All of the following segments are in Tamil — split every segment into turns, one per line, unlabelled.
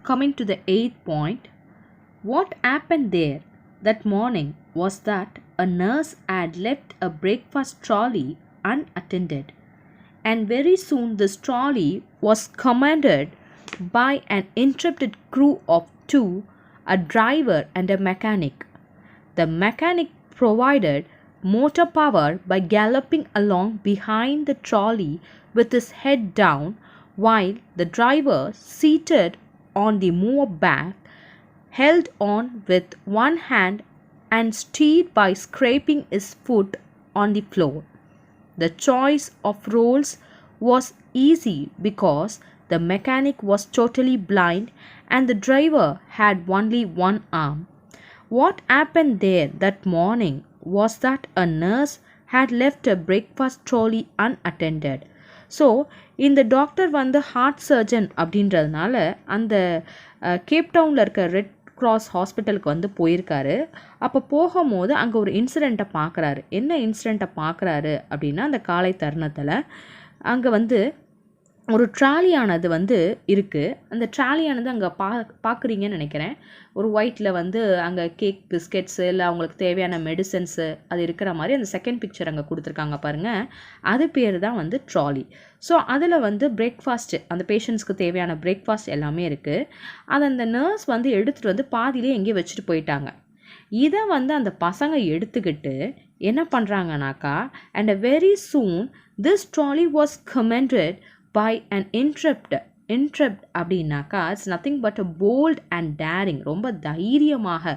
coming to the eighth point, what happened there that morning was that a nurse had left a breakfast trolley unattended, and very soon this trolley was commanded by an interrupted crew of two, a driver and a mechanic. The mechanic provided motor power by galloping along behind the trolley with his head down, while the driver, seated on the mower back, held on with one hand and steered by scraping his foot on the floor. The choice of roles was easy because the mechanic was totally blind and the driver had only one arm. What happened there that morning was that a nurse had left a breakfast trolley unattended. So இந்த டாக்டர் வந்து ஹார்ட் சர்ஜன் அப்படின்றதுனால அந்த கேப்டவுனில் இருக்க ரெட் கிராஸ் ஹாஸ்பிட்டலுக்கு வந்து போயிருக்காரு. அப்போ போகும்போது அங்கே ஒரு இன்சிடெண்ட்டை பார்க்குறாரு. என்ன இன்சிடெண்ட்டை பார்க்குறாரு அப்படின்னா, அந்த காலை தருணத்தில் அங்கே வந்து ஒரு ட்ராலியானது வந்து இருக்குது. அந்த ட்ராலியானது அங்கே பார்க்குறீங்கன்னு நினைக்கிறேன். ஒரு ஒயிட்டில் வந்து அங்கே கேக் பிஸ்கெட்ஸு இல்லை அவங்களுக்கு தேவையான மெடிசன்ஸு அது இருக்கிற மாதிரி அந்த செகண்ட் பிக்சர் அங்கே கொடுத்துருக்காங்க பாருங்கள். அது பேர் தான் வந்து ட்ராலி. ஸோ அதில் வந்து பிரேக்ஃபாஸ்ட்டு, அந்த பேஷண்ட்ஸ்க்கு தேவையான பிரேக்ஃபாஸ்ட் எல்லாமே இருக்குது. அதை அந்த நர்ஸ் வந்து எடுத்துகிட்டு வந்து பாதியிலே எங்கேயோ வச்சுட்டு போயிட்டாங்க. இதை வந்து அந்த பசங்க எடுத்துக்கிட்டு என்ன பண்ணுறாங்கனாக்கா, and very soon this trolley was commented by an interrupt அப்படின்னாக்கா it's nothing but a bold and daring, ரொம்ப தைரியமாக.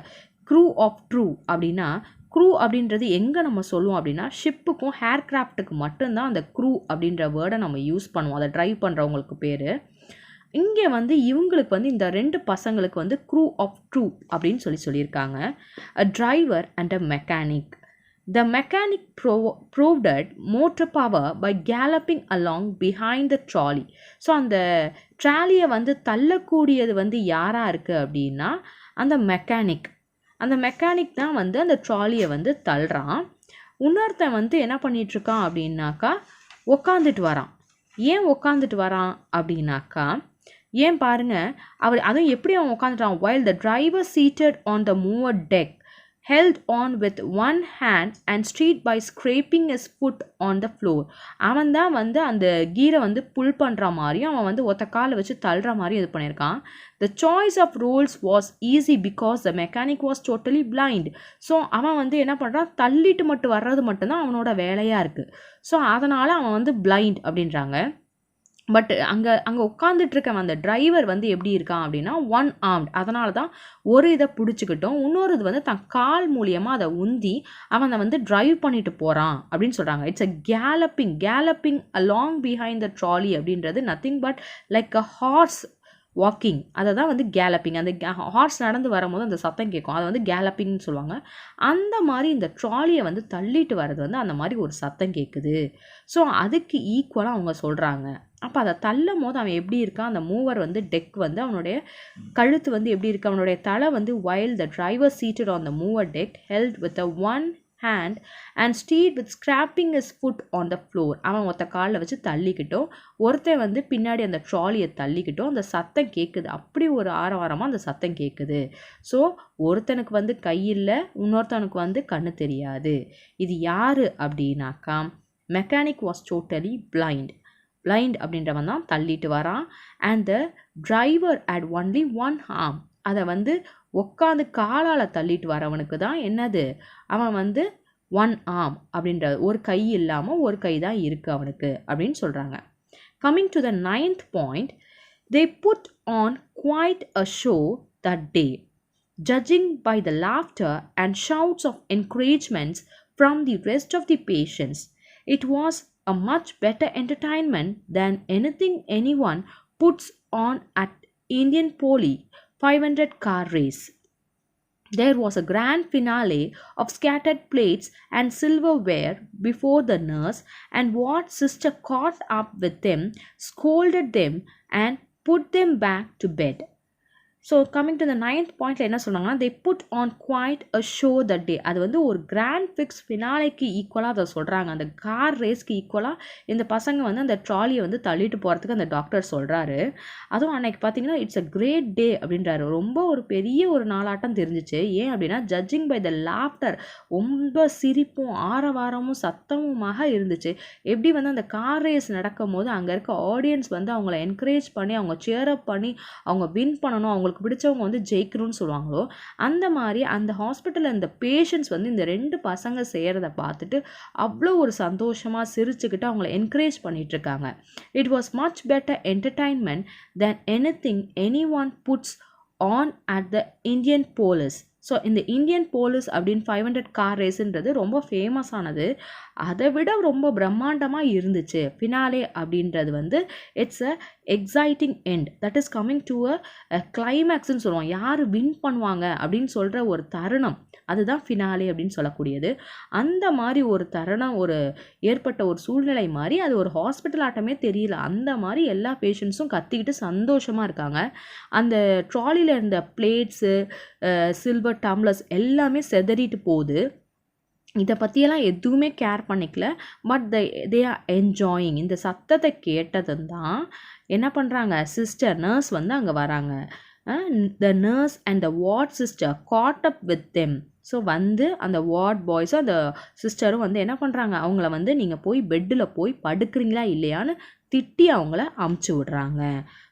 க்ரூ ஆஃப் ட்ரூ அப்படின்னா, க்ரூ அப்படின்றது எங்கே நம்ம சொல்லுவோம் அப்படின்னா ஷிப்புக்கும் ஹேர்கிராஃப்ட்டுக்கு மட்டும்தான் அந்த க்ரூ அப்படின்ற வேர்டை நம்ம யூஸ் பண்ணுவோம். அதை ட்ரைவ் பண்ணுறவங்களுக்கு பேர். இங்கே வந்து இவங்களுக்கு வந்து இந்த ரெண்டு பசங்களுக்கு வந்து க்ரூ ஆஃப் ட்ரூ அப்படின்னு சொல்லியிருக்காங்க. அ driver and a mechanic. The mechanic provided motor power by galloping along behind the trolley. So அந்த ட்ராலியை வந்து தள்ளக்கூடியது வந்து யாராக இருக்குது அப்படின்னா அந்த மெக்கானிக். அந்த மெக்கானிக் தான் வந்து அந்த ட்ராலியை வந்து தள்ளுறான். இன்னொருத்தன் வந்து என்ன பண்ணிகிட்ருக்கான் அப்படின்னாக்கா உக்காந்துட்டு வரான். ஏன் உக்காந்துட்டு வரான் அப்படின்னாக்கா, ஏன் பாருங்கள், அதுவும் எப்படி அவன் உட்காந்துட்டான், while the driver seated on the mower deck held on with one hand and steered by scraping his foot on the floor. அவன் தான் வந்து அந்த கீரை வந்து புல் பண்ணுற மாதிரியும் அவன் வந்து ஒத்த காலை வச்சு தள்ளுற மாதிரியும் இது பண்ணியிருக்கான். The choice of roles was easy because the mechanic was totally blind. So அவன் வந்து என்ன பண்ணுறான், தள்ளிட்டு மட்டும் வர்றது மட்டும்தான் அவனோட வேலையாக இருக்குது. ஸோ அதனால் அவன் வந்து பிளைண்ட் அப்படின்றாங்க. பட் அங்கே உட்காந்துட்ருக்கவன் அந்த டிரைவர் வந்து எப்படி இருக்கான் அப்படின்னா ஒன் ஆர்ம்ட். அதனால தான் ஒரு இதை பிடிச்சிக்கிட்டோம், இன்னொரு இது வந்து தன் கால் மூலியமாக அதை உந்தி அவன் அதை வந்து ட்ரைவ் பண்ணிட்டு போகிறான் அப்படின்னு சொல்கிறாங்க. It's a galloping along behind the trolley அப்படின்றது nothing but like a horse walking. அதை தான் வந்து கேலப்பிங். அந்த ஹார்ஸ் நடந்து வரும்போது அந்த சத்தம் கேட்கும், அதை வந்து கேலப்பிங்னு சொல்லுவாங்க. அந்த மாதிரி இந்த ட்ராலியை வந்து தள்ளிட்டு வர்றது வந்து அந்த மாதிரி ஒரு சத்தம் கேட்குது. ஸோ அதுக்கு ஈக்குவலாக அவங்க சொல்கிறாங்க. அப்போ அதை தள்ளும் போது அவன் எப்படி இருக்கான், அந்த மூவர் வந்து டெக் வந்து அவனுடைய கழுத்து வந்து எப்படி இருக்கு, அவனுடைய தலை வந்து while the driver seated on the mower deck held with a one hand and steered with scraping his foot on the floor. அவன் ஒத்த காலில் வச்சு தள்ளிக்கிட்டோம், ஒருத்தன் வந்து பின்னாடி அந்த ட்ராலியை தள்ளிக்கிட்டோம். அந்த சத்தம் கேட்குது, அப்படி ஒரு ஆரவாரமாக அந்த சத்தம் கேட்குது. ஸோ ஒருத்தனுக்கு வந்து கை இல்லை, இன்னொருத்தனுக்கு வந்து கண்ணு தெரியாது. இது யார் அப்படின்னாக்கா மெக்கானிக் வாஸ் டோட்டலி பிளைண்ட் அப்படின்றவன் தான் தள்ளிட்டு வரான். And the driver at only one arm. அதை வந்து உட்காந்து காலால் தள்ளிட்டு வரவனுக்கு தான் என்னது, அவன் வந்து ஒன் ஆர்ம் அப்படின்ற ஒரு கை இல்லாமல் ஒரு கை தான் இருக்குது அவனுக்கு அப்படின்னு சொல்கிறாங்க. Coming to the ninth point, they put on quite a show that day, judging by the laughter and shouts of encouragements from the rest of the patients. It was a much better entertainment than anything anyone puts on at Indian Poli 500 car race. There was a grand finale of scattered plates and silverware before the nurse, and what sister caught up with them, scolded them, and put them back to bed. So coming to the 9th பாயிண்ட்டில் என்ன சொன்னாங்கன்னா, they put on quite a show that day. அது வந்து ஒரு கிராண்ட் ஃபிக்ஸ் ஃபினாலேக்கு ஈக்குவலாக அதை சொல்கிறாங்க. அந்த கார் ரேஸ்க்கு ஈக்குவலாக இந்த பசங்க வந்து அந்த ட்ராலியை வந்து தள்ளிட்டு போகிறதுக்கு அந்த டாக்டர் சொல்கிறாரு. அதுவும் அன்னைக்கு பார்த்தீங்கன்னா இட்ஸ் அ கிரேட் டே அப்படின்றாரு. ரொம்ப ஒரு பெரிய ஒரு நாளாட்டம் தெரிஞ்சிச்சு. ஏன் அப்படின்னா ஜட்ஜிங் பை த லாஃப்டர், ரொம்ப சிரிப்பும் ஆரவாரமும் சத்தமுமாக இருந்துச்சு. எப்படி வந்து அந்த கார் ரேஸ் நடக்கும் போது அங்கே இருக்க ஆடியன்ஸ் வந்து அவங்கள என்கரேஜ் பண்ணி அவங்க சேரப் பண்ணி அவங்க வின் பண்ணணும், அவங்களுக்கு பிடிச்சவங்க வந்து ஜெயிக்கணும்னு சொல்லுவாங்களோ, அந்த மாதிரி அந்த ஹாஸ்பிட்டலில் இந்த பேஷண்ட்ஸ் வந்து இந்த 2 பசங்க செய்கிறத பார்த்துட்டு அவ்வளோ ஒரு சந்தோஷமாக சிரிச்சுக்கிட்டு அவங்கள என்கரேஜ் பண்ணிகிட்ருக்காங்க. It was much better entertainment than anything any one puts on at the Indian police. So இந்த இந்தியன் போலீஸ் அப்படின்னு 500 கார் ரேஸுன்றது ரொம்ப ஃபேமஸானது. அதை விட ரொம்ப பிரம்மாண்டமாக இருந்துச்சு. ஃபினாலே அப்படின்றது வந்து it's a exciting end that is coming to a கிளைமேக்ஸ்ன்னு சொல்லுவோம். யார் வின் பண்ணுவாங்க அப்படின்னு சொல்கிற ஒரு தருணம், அதுதான் ஃபினாலே அப்படின்னு சொல்லக்கூடியது. அந்த மாதிரி ஒரு தருணம் ஒரு ஏற்பட்ட ஒரு சூழ்நிலை மாதிரி அது ஒரு ஹாஸ்பிட்டல் ஆட்டமே தெரியல. அந்த மாதிரி எல்லா பேஷண்ட்ஸும் கத்திக்கிட்டு சந்தோஷமாக இருக்காங்க. அந்த ட்ராலியில் இருந்த பிளேட்ஸு, சில்வர் டம்ளர்ஸ் எல்லாமே செதறிட்டு போகுது. இதை பற்றியெல்லாம் எதுவுமே கேர் பண்ணிக்கல. But they are enjoying. இந்த சத்தத்தை கேட்டதும் தான் என்ன பண்ணுறாங்க, சிஸ்டர் நர்ஸ் வந்து அங்கே வராங்க. The nurse and the ward sister caught up with them. So வந்து அந்த வார்ட் பாய்ஸும் அந்த சிஸ்டரும் வந்து என்ன பண்ணுறாங்க, அவங்கள வந்து நீங்கள் போய் பெட்டில் போய் படுக்கிறீங்களா இல்லையான்னு திட்டி அவங்கள அமுச்சு விடுறாங்க.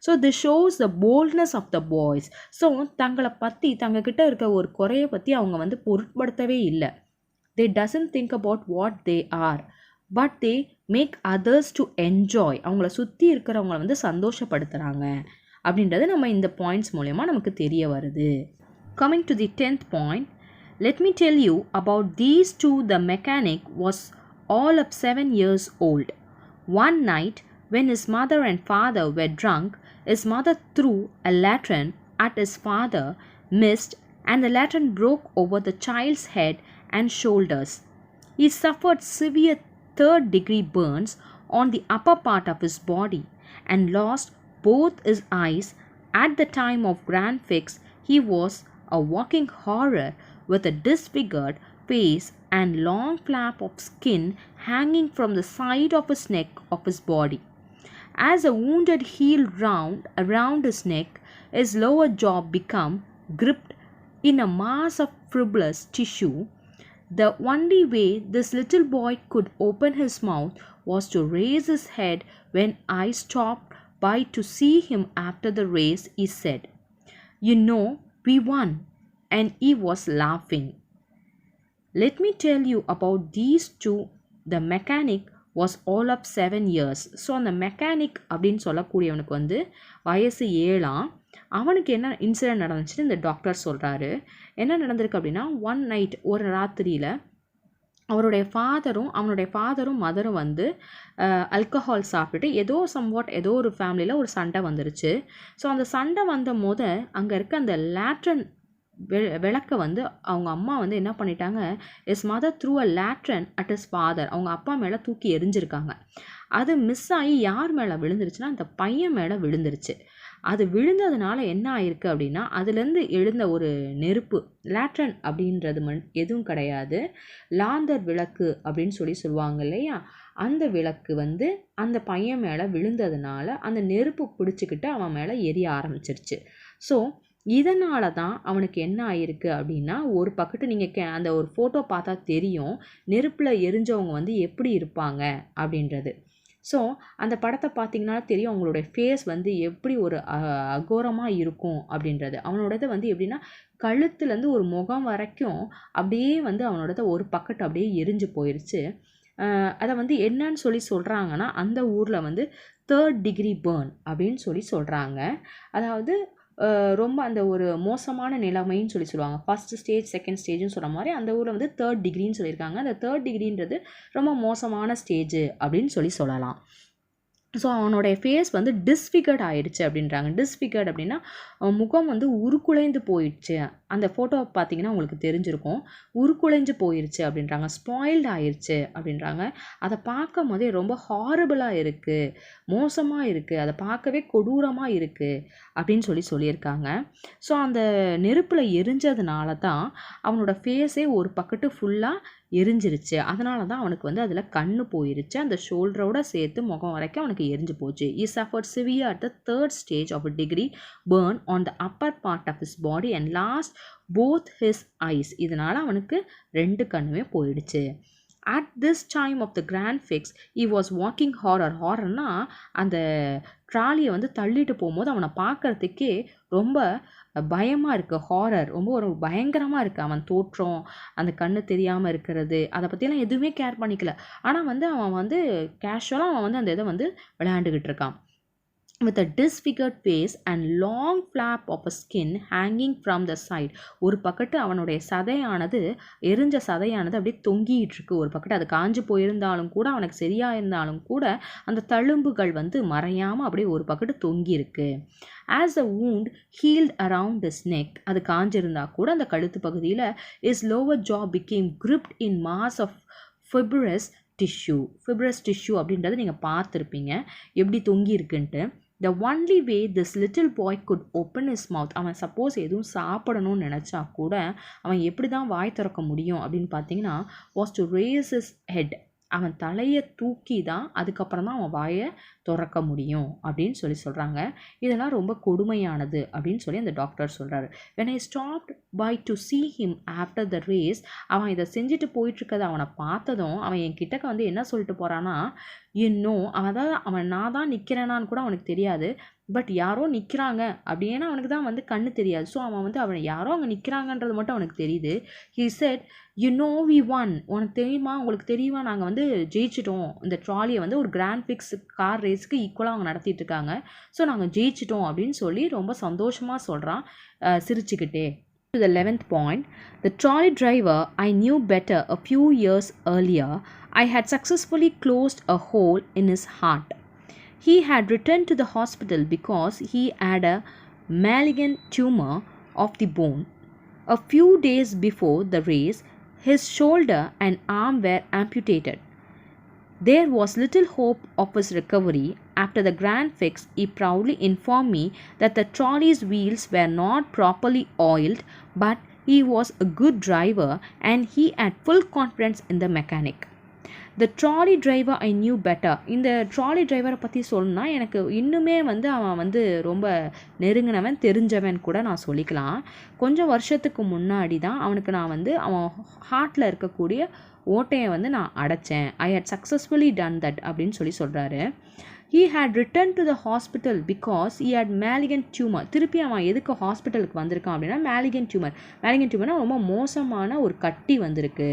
So this shows the boldness of the boys. So தங்களை பற்றி தங்கக்கிட்ட இருக்க ஒரு குறையை பற்றி அவங்க வந்து பொருட்படுத்தவே இல்லை. they doesn't think about what they are, but they make others to enjoy. அவங்கள சுற்றி இருக்கிறவங்கள வந்து சந்தோஷப்படுத்துகிறாங்க அப்படின்றது நம்ம இந்த பாயிண்ட்ஸ் மூலமா நமக்கு தெரிய வருது. Coming to the 10th point, let me tell you about these two. The mechanic was all of 7 years old. One night when his mother and father were drunk, his mother threw a lantern at his father, missed, and the lantern broke over the child's head and shoulders. He suffered severe 3rd-degree burns on the upper part of his body and lost both his eyes. At the time of Grand Fix, he was a walking horror with a disfigured face and long flap of skin hanging from the side of his neck of his body. As a wounded healed around his neck, his lower jaw became gripped in a mass of fibrous tissue. The only way this little boy could open his mouth was to raise his head when I stopped by to see him after the race. He said, "You know, we won," and he was laughing. Let me tell you about these two. The mechanic was all of 7 years. So அந்த மெக்கானிக் அப்படின்னு சொல்லக்கூடியவனுக்கு வந்து வயசு 7ஆம். அவனுக்கு என்ன இன்சிடென்ட் நடந்துச்சுன்னு இந்த டாக்டர் சொல்கிறாரு. என்ன நடந்திருக்கு அப்படின்னா, ஒன் நைட் ஒரு ராத்திரியில் அவனுடைய ஃபாதரும் மதரும் வந்து ஆல்கஹால் சாப்பிட்டுட்டு ஏதோ ஒரு ஃபேமிலியில் ஒரு சண்டை வந்துருச்சு. ஸோ அந்த சண்டை வந்த போது அங்கே இருக்க அந்த லேட்ரன் விளக்க வந்து அவங்க அம்மா வந்து என்ன பண்ணிட்டாங்க, is mother through a latent at is father, அவங்க அப்பா மேலே தூக்கி எரிஞ்சிருக்காங்க. அது மிஸ் ஆகி யார் மேலே விழுந்துருச்சுன்னா அந்த பையன் மேலே விழுந்துருச்சு. அது விழுந்ததுனால என்ன ஆயிருக்கு அப்படின்னா, அதுலேருந்து எழுந்த ஒரு நெருப்பு, லேட்ரன் அப்படின்றது எதுவும் கிடையாது, லாந்தர் விளக்கு அப்படின்னு சொல்லுவாங்க இல்லையா, அந்த விளக்கு வந்து அந்த பையன் மேலே விழுந்ததுனால அந்த நெருப்பு பிடிச்சிக்கிட்டு அவன் மேலே எரிய ஆரம்பிச்சிருச்சு. ஸோ இதனால தான் அவனுக்கு என்ன ஆயிருக்கு அப்படின்னா, ஒரு பக்கத்து நீங்கள் அந்த ஒரு ஃபோட்டோ பார்த்தா தெரியும் நெருப்பில் எரிஞ்சவங்க வந்து எப்படி இருப்பாங்க அப்படின்றது. ஸோ அந்த படத்தை பார்த்திங்கன்னா தெரியும் அவங்களுடைய ஃபேஸ் வந்து எப்படி ஒரு அகோரமாக இருக்கும் அப்படின்றது. அவனோடது வந்து எப்படின்னா கழுத்துலேருந்து ஒரு முகம் வரைக்கும் அப்படியே வந்து அவனோடது ஒரு பக்கத்து அப்படியே எரிஞ்சு போயிடுச்சு. அதை வந்து என்னன்னு சொல்கிறாங்கன்னா, அந்த ஊரில் வந்து 3rd degree burn அப்படின்னு சொல்கிறாங்க. அதாவது ரொம்ப அந்த ஒரு மோசமான நிலைமைன்னு சொல்லுவாங்க. ஃபர்ஸ்ட் ஸ்டேஜ், செகண்ட் ஸ்டேஜ்னு சொல்கிற மாதிரி அந்த ஊரில் வந்து 3rd degree சொல்லியிருக்காங்க. அந்த 3rd degree ரொம்ப மோசமான ஸ்டேஜ் அப்படின்னு சொல்லலாம். ஸோ அவனுடைய ஃபேஸ் வந்து டிஸ்ஃபிகர்ட் ஆகிடுச்சு அப்படின்றாங்க. டிஸ்ஃபிகர்ட் அப்படின்னா முகம் வந்து உருக்குலைந்து போயிடுச்சு அந்த ஃபோட்டோ பார்த்தீங்கன்னா உங்களுக்கு தெரிஞ்சிருக்கும். உருக்குலைஞ்சு போயிருச்சு அப்படின்றாங்க. ஸ்பாயில்டு ஆயிருச்சு அப்படின்றாங்க. அதை பார்க்கும் போதே ரொம்ப ஹாரபிளாக இருக்குது, மோசமாக இருக்குது, அதை பார்க்கவே கொடூரமாக இருக்குது அப்படின்னு சொல்லியிருக்காங்க. ஸோ அந்த நெருப்பில் எரிஞ்சதுனால தான் அவனோட ஃபேஸே ஒரு பக்கத்து ஃபுல்லாக எரிஞ்சிருச்சு. அதனால தான் அவனுக்கு வந்து அதில் கண்ணு போயிருச்சு. அந்த ஷோல்டரோட சேர்த்து முகம் வரைக்கும் அவனுக்கு எரிஞ்சு போச்சு. He suffered severe at the third stage of a degree burn on the upper part of his body and lost both his eyes. இதனால் அவனுக்கு 2 கண்ணுமே போயிடுச்சு. At this time of the grand fix, he was walking horrorனா அந்த ட்ராலியை வந்து தள்ளிட்டு போகும்போது அவனை பார்க்குறதுக்கே ரொம்ப பயமாக இருக்குது. ஹாரர், ரொம்ப ஒரு பயங்கரமாக இருக்குது. அவன் தோற்றம், அந்த கண்ணு தெரியாமல் இருக்கிறது, அதை பற்றிலாம் எதுவுமே கேர் பண்ணிக்கல. ஆனால் வந்து அவன் வந்து கேஷுவலாக அவன் வந்து அந்த இதை வந்து விளையாண்டுக்கிட்டு இருக்கான். with a disfigured face and long flap of a skin hanging from the side. ஒரு பக்கத்து அவனுடைய சதையானது, எரிஞ்ச சதையானது அப்படியே தொங்கிட்டு இருக்கு ஒரு பக்கத்து. அது காஞ்சு போயிருந்தாலும் கூட, அவனுக்கு சரியா இருந்தாலும் கூட அந்த தழும்புகள் வந்து மறையாமல் அப்படியே ஒரு பக்கத்து தொங்கி இருக்கு. As the wound healed around his neck, அது காஞ்சிருந்தா கூட அந்த கழுத்து பகுதியில் his lower jaw became gripped in mass of fibrous tissue. fibrous tissue அப்படின்றது நீங்கள் பார்த்துருப்பீங்க எப்படி தொங்கி இருக்குன்ட்டு. The only way this little boy could open his mouth, அவன் சப்போஸ் எதுவும் சாப்பிடணும்னு நினச்சா கூட அவன் எப்படி தான் வாய் திறக்க முடியும் அப்படின்னு பார்த்தீங்கன்னா, was to raise his head. அவன் தலையை தூக்கி தான் அதுக்கப்புறம் தான் அவன் வாயை திறக்க முடியும் அப்படின்னு சொல்கிறாங்க. இதெல்லாம் ரொம்ப கொடுமையானது அப்படின்னு சொல்லி அந்த டாக்டர் சொல்கிறாரு. when I stopped by to see him after the race, அவன் இதை செஞ்சுட்டு போயிட்டுருக்கதை அவனை பார்த்ததும் அவன் என் கிட்டக்க வந்து என்ன சொல்லிட்டு போகிறான்னா, இன்னும் அவன் நான் தான் நிற்கிறேனான்னு கூட அவனுக்கு தெரியாது, பட் யாரோ நிற்கிறாங்க அப்படின்னா அவனுக்கு தான் வந்து கண்ணு தெரியாது. ஸோ அவன் யாரோ அங்கே நிற்கிறாங்கன்றது மட்டும் அவனுக்கு தெரியுது. he said, you know we won. உனக்கு தெரியுமா, உங்களுக்கு தெரியுமா, நாங்கள் வந்து ஜெயிச்சிட்டோம். இந்த ட்ராலியை வந்து ஒரு கிராண்ட் ஃபிக்ஸ் கார் ரேஸ்க்கு ஈக்குவலாக அவங்க நடத்திட்டு இருக்காங்க. ஸோ நாங்கள் ஜெயிச்சிட்டோம் அப்படின்னு சொல்லி ரொம்ப சந்தோஷமாக சொல்கிறான் சிரிச்சுக்கிட்டே. To the 11th point, the trolley driver I knew better a few years earlier. I had successfully closed a hole in his heart. He had returned to the hospital because he had a malignant tumor of the bone. A few days before the race, his shoulder and arm were amputated. There was little hope of his recovery. After the grand fix, he proudly informed me that the trolley's wheels were not properly oiled, but he was a good driver and he had full confidence in the mechanic. The trolley driver I knew better. இந்த ட்ராலி டிரைவரை பற்றி சொல்லணும்னா எனக்கு இன்னுமே வந்து அவன் வந்து ரொம்ப நெருங்கினவன், தெரிஞ்சவன் கூட நான் சொல்லிக்கலாம். கொஞ்சம் வருஷத்துக்கு முன்னாடி தான் அவனுக்கு நான் வந்து அவன் ஹார்ட்டில் இருக்கக்கூடிய ஓட்டையை வந்து நான் அடைச்சேன். I had successfully done that அப்படின்னு சொல்கிறாரு. He had returned to the hospital because he had malignant tumor. திருப்பி அவன் எதுக்கு ஹாஸ்பிட்டலுக்கு வந்திருக்கான் அப்படின்னா, malignant tumorனா ரொம்ப மோசமான ஒரு கட்டி வந்திருக்கு.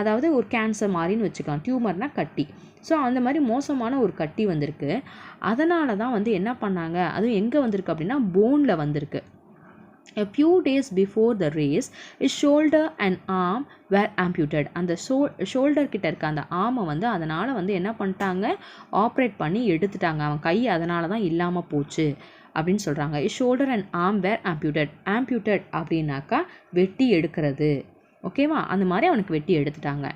அதாவது ஒரு கேன்சர் மாதிரின்னு வச்சுக்கலாம். டியூமர்னால் கட்டி. ஸோ அந்த மாதிரி மோசமான ஒரு கட்டி வந்திருக்கு. அதனால தான் வந்து என்ன பண்ணாங்க, அதுவும் எங்கே வந்திருக்கு அப்படின்னா போனில் வந்திருக்கு. A few days before the race, his shoulder and arm were amputated. அந்த ஷோல்டர் கிட்ட இருக்க அந்த ஆர்மை வந்து அதனால் வந்து என்ன பண்ணிட்டாங்க, ஆப்ரேட் பண்ணி எடுத்துட்டாங்க. அவன் கை அதனால தான் இல்லாமல் போச்சு அப்படின்னு சொல்கிறாங்க. his shoulder and arm were amputated அப்படின்னாக்கா வெட்டி எடுக்கிறது, ஓகேவா, அந்த மாதிரி அவனுக்கு வெட்டி எடுத்துட்டாங்க.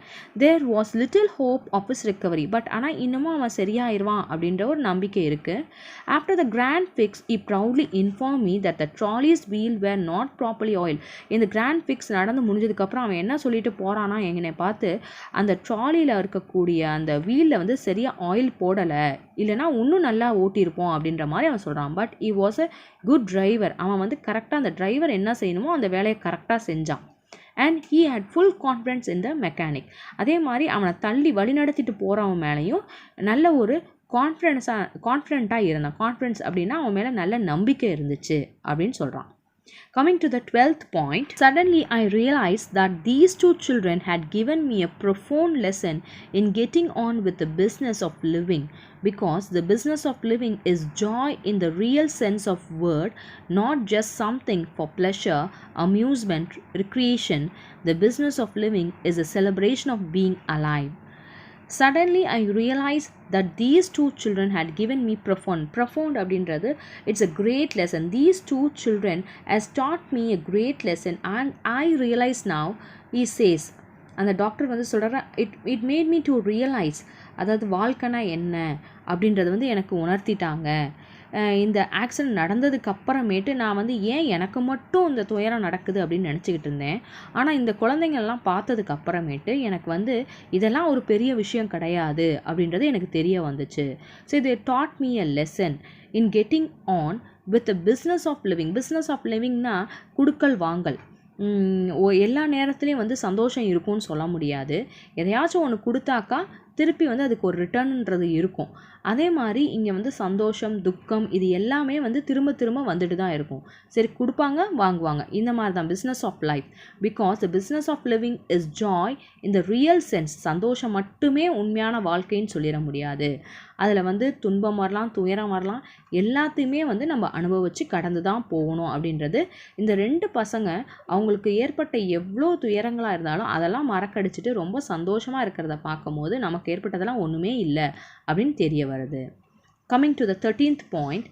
There was little hope of his recovery. But ஆனால் இன்னமும் அவன் சரியாயிருவான் அப்படின்ற ஒரு நம்பிக்கை இருக்குது. After the grand fix he proudly informed me that the trolley's wheel were not properly oiled. இந்த கிராண்ட் ஃபிக்ஸ் நடந்து முடிஞ்சதுக்கப்புறம் அவன் என்ன சொல்லிட்டு போகிறான்னா, எங்கனை பார்த்து அந்த ட்ராலியில் இருக்கக்கூடிய அந்த வீலில் வந்து சரியாக ஆயில் போடலை, இல்லைனா இன்னும் நல்லா ஓட்டியிருப்போம் அப்படின்ற மாதிரி அவன் சொல்கிறான். But he was a good driver. அவன் வந்து கரெக்டாக அந்த டிரைவர் என்ன செய்யணுமோ அந்த வேலையை கரெக்டாக செஞ்சான். and he had full confidence in the mechanic. அதே மாதிரி அவனை தள்ளி வழி நடத்திட்டு போகிறவன் மேலேயும் நல்ல ஒரு கான்ஃபிடென்ட்டாக இருந்தான். கான்ஃபிடென்ஸ் அப்படின்னா அவன் மேலே நல்ல நம்பிக்கை இருந்துச்சு அப்படின்னு சொல்கிறான். Coming to the 12th point, suddenly I realized that these two children had given me a profound lesson in getting on with the business of living, because the business of living is joy in the real sense of word, not just something for pleasure, amusement, recreation. The business of living is a celebration of being alive. Suddenly I realized that these two children had given me profound அப்படின்றது it's a great lesson. These two children has taught me a great lesson and I realize now, he says. அந்த டாக்டர் வந்து சொல்கிறார், it made me to realise, அதாவது வாழ்க்கைனா என்ன அப்படின்றது வந்து எனக்கு உணர்த்திட்டாங்க. இந்த ஆக்சிடெண்ட் நடந்ததுக்கு அப்புறமேட்டு நான் வந்து ஏன் எனக்கு மட்டும் இந்த துயரம் நடக்குது அப்படின்னு நினச்சிக்கிட்டு இருந்தேன். ஆனால் இந்த குழந்தைங்கள்லாம் பார்த்ததுக்கு அப்புறமேட்டு எனக்கு வந்து இதெல்லாம் ஒரு பெரிய விஷயம் கிடையாது அப்படின்றது எனக்கு தெரிய வந்துச்சு. ஸோ இது taught me a lesson in getting on with the business of living. Business of லிவிங்னா குடுக்கல் வாங்கல். எல்லா நேரத்துலையும் வந்து சந்தோஷம் இருக்கும்னு சொல்ல முடியாது. எதையாச்சும் ஒன்று கொடுத்தாக்கா திருப்பி வந்து அதுக்கு ஒரு ரிட்டர்ன்ன்றது இருக்கும். அதே மாதிரி இங்கே வந்து சந்தோஷம், துக்கம் இது எல்லாமே வந்து திரும்ப திரும்ப வந்துட்டு தான் இருக்கும். சரி, கொடுப்பாங்க, வாங்குவாங்க. இந்த மாதிரி தான் business of life. Because the business of living is joy in the real sense. சந்தோஷம் மட்டுமே உண்மையான வாழ்க்கைன்னு சொல்லிட முடியாது. அதில் வந்து துன்பம் வரலாம், துயரம் வரலாம், எல்லாத்தையுமே வந்து நம்ம அனுபவித்து கடந்து தான் போகணும் அப்படின்றது. இந்த 2 பசங்க அவங்களுக்கு ஏற்பட்ட எவ்வளோ துயரங்களாக இருந்தாலும் அதெல்லாம் மறக்கடிச்சிட்டு ரொம்ப சந்தோஷமாக இருக்கிறத பார்க்கும்போது நமக்கு ஏற்பட்டதெல்லாம் ஒன்றுமே இல்லை அப்படின்னு தெரிய வருது. Coming to the 13th point,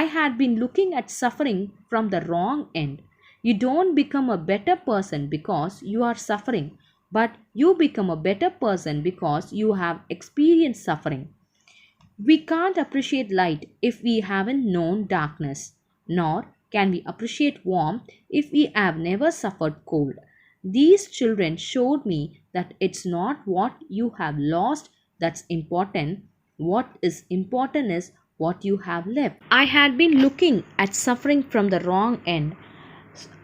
I had been looking at suffering from the wrong end. You don't become a better person because you are suffering, but you become a better person because you have experienced suffering. We can't appreciate light if we haven't known darkness, nor can we appreciate warmth if we have never suffered cold. These children showed me that it's not what you have lost that's important. What is important is what you have left. I had been looking at suffering from the wrong end.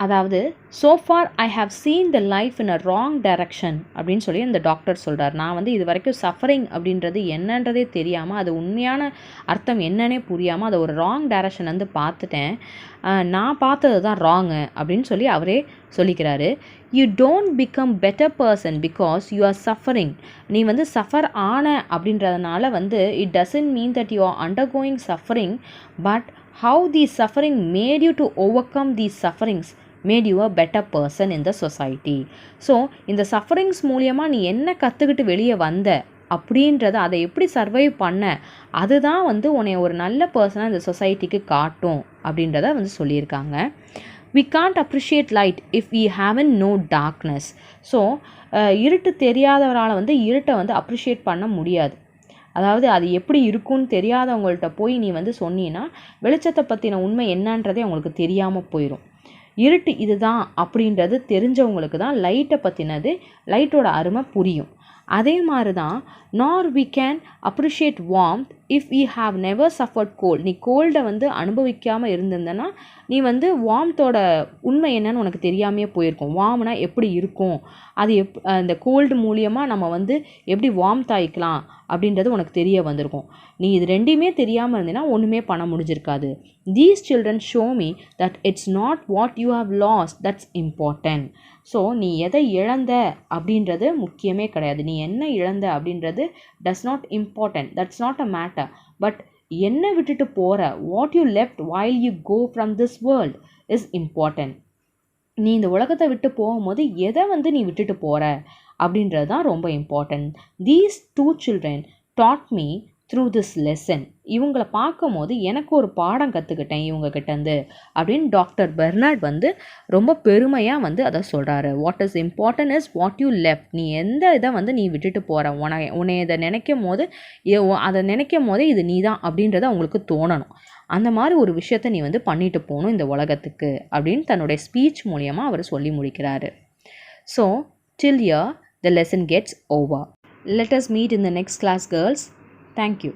அதாவது so far I have seen the life in a wrong direction அப்படின்னு சொல்லி இந்த டாக்டர் சொல்கிறார். நான் வந்து இது வரைக்கும் சஃபரிங் அப்படின்றது என்னன்றதே தெரியாமல், அது உண்மையான அர்த்தம் என்னன்னே புரியாமல் அதை ஒரு ராங் டைரக்ஷன் வந்து பார்த்துட்டேன். நான் பார்த்தது தான் ராங்கு அப்படின்னு சொல்லி அவரே சொல்லிக்கிறாரு. You don't become better person because you are suffering. நீ வந்து சஃபர் ஆன அப்படின்றதுனால வந்து it doesn't mean that you are undergoing suffering, but how these suffering made you to overcome these sufferings made you a better person in the society. So இந்த சஃபரிங்ஸ் மூலியமாக நீ என்ன கற்றுக்கிட்டு வெளியே வந்த அப்படின்றத, அதை எப்படி சர்வைவ் பண்ண, அதுதான் வந்து உன்னை ஒரு நல்ல பர்சனாக இந்த சொசைட்டிக்கு காட்டும் அப்படின்றத வந்து சொல்லியிருக்காங்க. We can't appreciate light if we haven't know darkness. So இருட்டு தெரியாதவரால் வந்து இருட்டை வந்து அப்ரிஷியேட் பண்ண முடியாது. அதாவது அது எப்படி இருக்குன்னு தெரியாதவங்கள்ட்ட போய் நீ வந்து சொன்னீன்னா வெளிச்சத்தை பற்றின உண்மை என்னன்றதே அவங்களுக்கு தெரியாமல் போயிடும். இருட்டு இதுதான் அப்படின்றது தெரிஞ்சவங்களுக்கு தான் லைட்டை பற்றினது, லைட்டோட அருமை புரியும். அதே மாதிரி தான் nor we can appreciate warmth if we have never suffered cold. நீ கோல்டை வந்து அனுபவிக்காமல் இருந்திருந்தனா நீ வந்து வார்ம்த்தோட உண்மை என்னன்னு உனக்கு தெரியாமையே போயிருக்கும். வார்ம்னா எப்படி இருக்கும், அது அந்த கோல்டு மூலியமாக நம்ம வந்து எப்படி வார்ம்த் ஆகிக்கலாம் அப்படின்றது உனக்கு தெரிய வந்திருக்கும். நீ இது ரெண்டையுமே தெரியாமல் இருந்தீன்னா ஒன்றுமே பண்ண முடிஞ்சிருக்காது. These children show me that it's not what you have lost that's important. So நீ எதை இழந்த அப்படின்றது முக்கியமே கிடையாது. நீ என்ன இழந்த அப்படின்றது does not important, that's not a matter. But என்ன விட்டுட்டு போகிற, what you left while you go from this world is important. நீ இந்த உலகத்தை விட்டு போகும்போது எதை வந்து நீ விட்டுட்டு போகிற அப்படின்றது தான் ரொம்ப important. These 2 children taught me through this lesson. இவங்களை பார்க்கும் போது எனக்கு ஒரு பாடம் கற்றுக்கிட்டேன் இவங்ககிட்டேருந்து அப்படின்னு டாக்டர் பெர்னார்ட் வந்து ரொம்ப பெருமையாக வந்து அதை சொல்கிறாரு. What is important is what you left. நீ எந்த இதை வந்து நீ விட்டுட்டு போகிற, உன்னை இதை நினைக்கும் போது அதை நினைக்கும் போதே இது நீ தான் அப்படின்றத அவங்களுக்கு தோணணும். அந்த மாதிரி ஒரு விஷயத்தை நீ வந்து பண்ணிட்டு போகணும் இந்த உலகத்துக்கு அப்படின்னு தன்னுடைய ஸ்பீச் மூலியமாக அவர் சொல்லி முடிக்கிறாரு. So till here the lesson gets over. Let us meet in the next class, girls. Thank you.